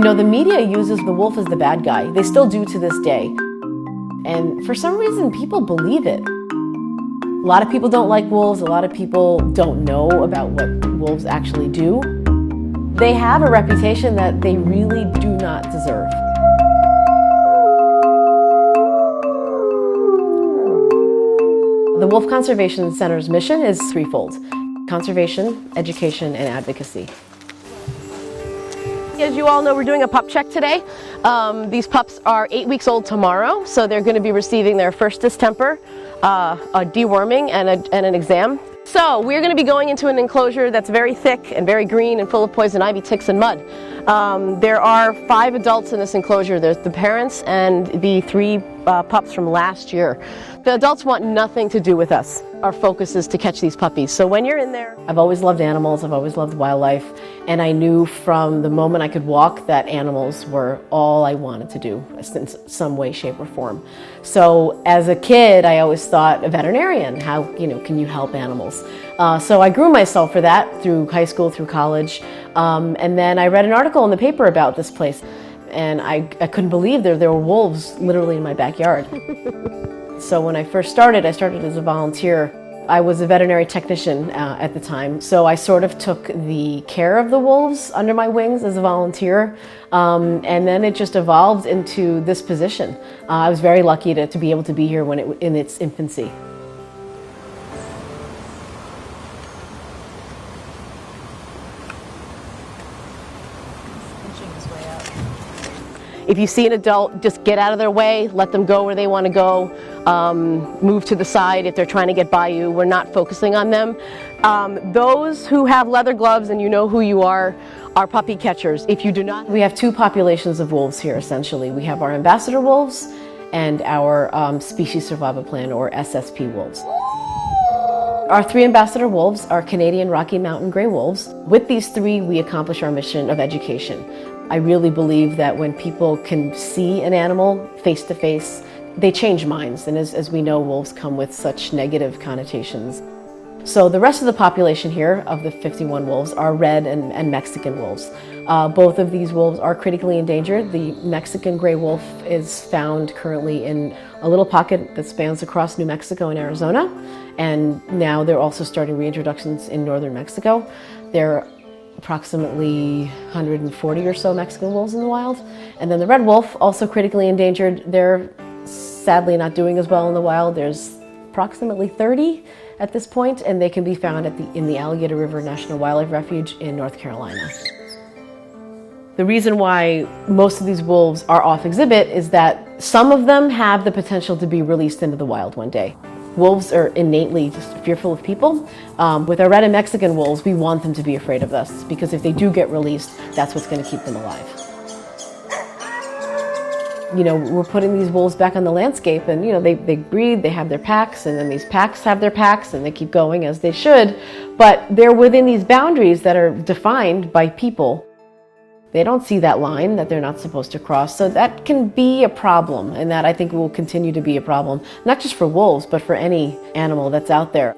The media uses the wolf as the bad guy. They still do to this day. And for some reason, people believe it. A lot of people don't like wolves. A lot of people don't know about what wolves actually do. They have a reputation that they really do not deserve. The Wolf Conservation Center's mission is threefold: conservation, education, and advocacy. As you all know, we're doing a pup check today. These pups are 8 weeks old tomorrow, so they're going to be receiving their first distemper, a deworming, and an exam. So we're going to be going into an enclosure that's very thick and very green and full of poison ivy, ticks, and mud. There are 5 adults in this enclosure. There's the parents and the 3 pups from last year. The adults want nothing to do with us. Our focus is to catch these puppies. So when you're in there, I've always loved animals, I've always loved wildlife, and I knew from the moment I could walk that animals were all I wanted to do in some way, shape, or form. So as a kid, I always thought, a veterinarian, how can you help animals? So I grew myself for that through high school, through college, and then I read an article in the paper about this place, and I couldn't believe there were wolves literally in my backyard. So when I first started, I started as a volunteer. I was a veterinary technician at the time, so I sort of took the care of the wolves under my wings as a volunteer, and then it just evolved into this position. I was very lucky to be able to be here in its infancy. If you see an adult, just get out of their way, let them go where they want to go, move to the side if they're trying to get by you. We're not focusing on them. Those who have leather gloves and you know who you are puppy catchers. If you do not, we have 2 populations of wolves here essentially. We have our ambassador wolves and our species survival plan, or SSP wolves. Our 3 ambassador wolves are Canadian Rocky Mountain Grey wolves. With these 3, we accomplish our mission of education. I really believe that when people can see an animal face to face, they change minds. And as we know, wolves come with such negative connotations. So the rest of the population here of the 51 wolves are red and Mexican wolves. Both of these wolves are critically endangered. The Mexican gray wolf is found currently in a little pocket that spans across New Mexico and Arizona. And now they're also starting reintroductions in northern Mexico. There are approximately 140 or so Mexican wolves in the wild. And then the red wolf, also critically endangered. They're sadly not doing as well in the wild. There's approximately 30 at this point, and they can be found in the Alligator River National Wildlife Refuge in North Carolina. The reason why most of these wolves are off exhibit is that some of them have the potential to be released into the wild one day. Wolves are innately just fearful of people. With our red and Mexican wolves, we want them to be afraid of us, because if they do get released, that's what's going to keep them alive. We're putting these wolves back on the landscape, and they breed, they have their packs, and then these packs have their packs, and they keep going as they should, but they're within these boundaries that are defined by people. They don't see that line that they're not supposed to cross, so that can be a problem, and that I think will continue to be a problem, not just for wolves, but for any animal that's out there.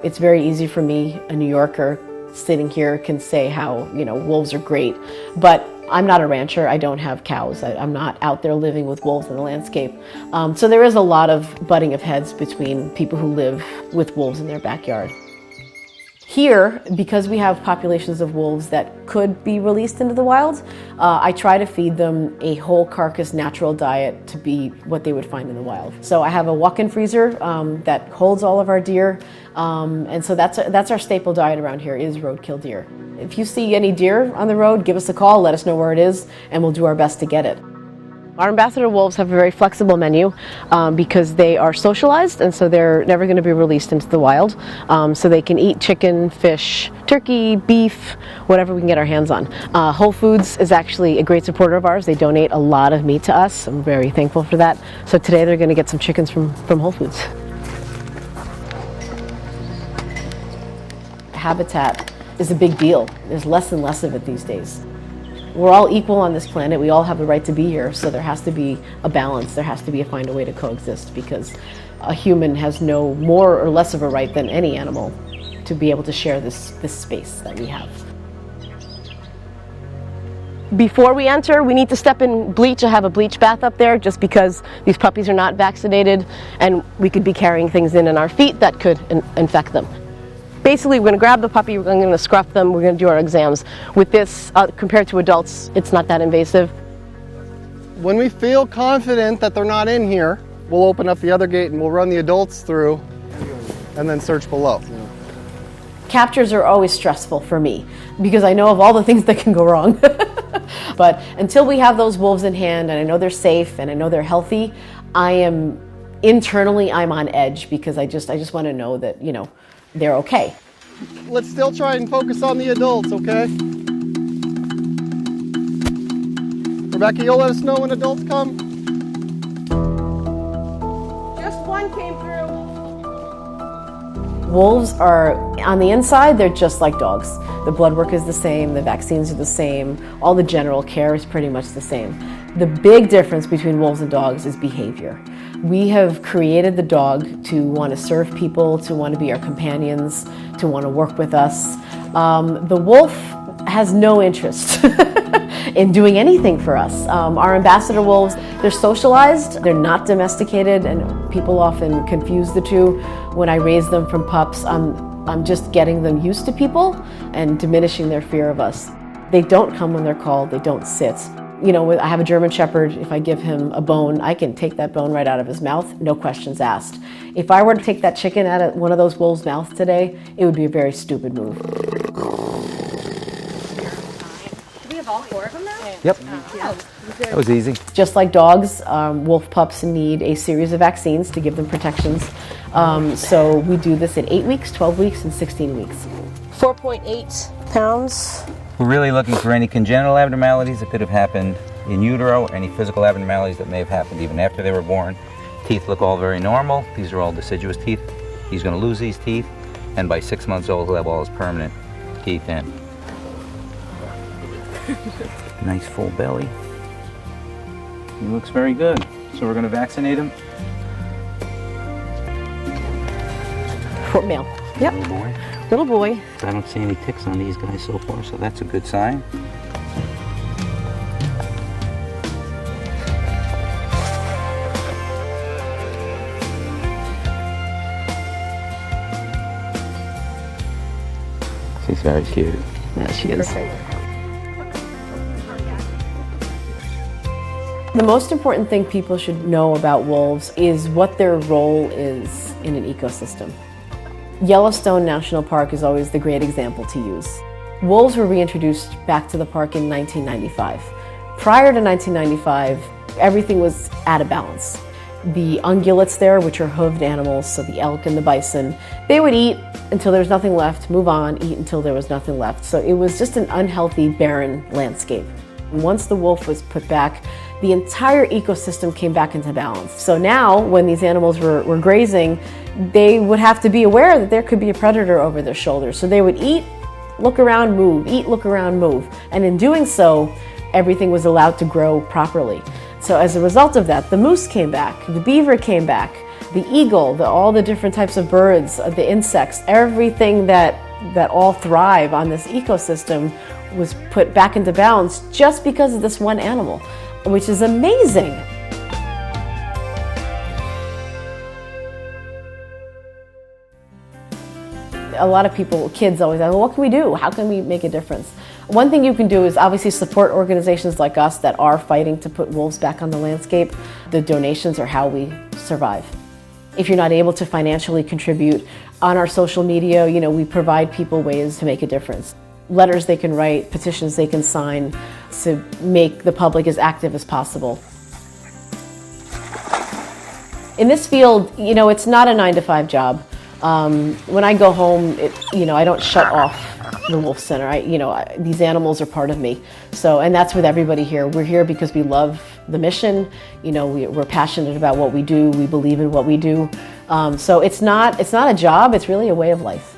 It's very easy for me, a New Yorker, sitting here can say how, wolves are great, but I'm not a rancher, I don't have cows, I'm not out there living with wolves in the landscape. So there is a lot of butting of heads between people who live with wolves in their backyard. Here, because we have populations of wolves that could be released into the wild, I try to feed them a whole carcass natural diet to be what they would find in the wild. So I have a walk-in freezer that holds all of our deer, and so that's our staple diet around here, is roadkill deer. If you see any deer on the road, give us a call, let us know where it is, and we'll do our best to get it. Our ambassador wolves have a very flexible menu because they are socialized, and so they're never going to be released into the wild. So they can eat chicken, fish, turkey, beef, whatever we can get our hands on. Whole Foods is actually a great supporter of ours. They donate a lot of meat to us. I'm very thankful for that. So today they're going to get some chickens from Whole Foods. Habitat is a big deal. There's less and less of it these days. We're all equal on this planet. We all have the right to be here, so there has to be a balance. There has to be a way to coexist, because a human has no more or less of a right than any animal to be able to share this space that we have. Before we enter, we need to step in bleach. I have a bleach bath up there just because these puppies are not vaccinated and we could be carrying things in our feet that could infect them. Basically, we're going to grab the puppy, we're going to scruff them, we're going to do our exams. With this, compared to adults, it's not that invasive. When we feel confident that they're not in here, we'll open up the other gate and we'll run the adults through and then search below. Captures are always stressful for me because I know of all the things that can go wrong. But until we have those wolves in hand and I know they're safe and I know they're healthy, internally I'm on edge because I just want to know that, you know, they're okay. Let's still try and focus on the adults, okay? Rebecca, you'll let us know when adults come? Just one came through. Wolves are, on the inside, they're just like dogs. The blood work is the same, the vaccines are the same, all the general care is pretty much the same. The big difference between wolves and dogs is behavior. We have created the dog to want to serve people, to want to be our companions, to want to work with us. The wolf has no interest in doing anything for us. Our ambassador wolves, they're socialized, they're not domesticated, and people often confuse the two. When I raise them from pups, I'm just getting them used to people and diminishing their fear of us. They don't come when they're called, they don't sit. You know, I have a German Shepherd. If I give him a bone, I can take that bone right out of his mouth, no questions asked. If I were to take that chicken out of one of those wolves' mouths today, it would be a very stupid move. Do we have all four of them now? Yep. That was easy. Just like dogs, wolf pups need a series of vaccines to give them protections. So we do this at 8 weeks, 12 weeks, and 16 weeks. 4.8 pounds. We're really looking for any congenital abnormalities that could have happened in utero, any physical abnormalities that may have happened even after they were born. Teeth look all very normal. These are all deciduous teeth. He's going to lose these teeth, and by 6 months old, he'll have all his permanent teeth in. Nice full belly. He looks very good. So we're going to vaccinate him. Male. Yep. Little boy. Little boy. I don't see any ticks on these guys so far, so that's a good sign. She's very cute. Yeah, she is. The most important thing people should know about wolves is what their role is in an ecosystem. Yellowstone National Park is always the great example to use. Wolves were reintroduced back to the park in 1995. Prior to 1995, everything was out of balance. The ungulates there, which are hooved animals, so the elk and the bison, they would eat until there was nothing left, move on, eat until there was nothing left. So it was just an unhealthy, barren landscape. Once the wolf was put back, the entire ecosystem came back into balance. So now, when these animals were grazing, they would have to be aware that there could be a predator over their shoulders. So they would eat, look around, move, eat, look around, move. And in doing so, everything was allowed to grow properly. So as a result of that, the moose came back, the beaver came back, the eagle, all the different types of birds, the insects, everything that all thrive on this ecosystem was put back into balance just because of this one animal, which is amazing. A lot of people, kids always ask, well, what can we do? How can we make a difference? One thing you can do is obviously support organizations like us that are fighting to put wolves back on the landscape. The donations are how we survive. If you're not able to financially contribute, on our social media, we provide people ways to make a difference. Letters they can write, petitions they can sign to make the public as active as possible. In this field, it's not a 9-to-5 job. When I go home, I don't shut off the Wolf Center. These animals are part of me. So, and that's with everybody here. We're here because we love the mission. We're passionate about what we do. We believe in what we do. So it's not a job. It's really a way of life.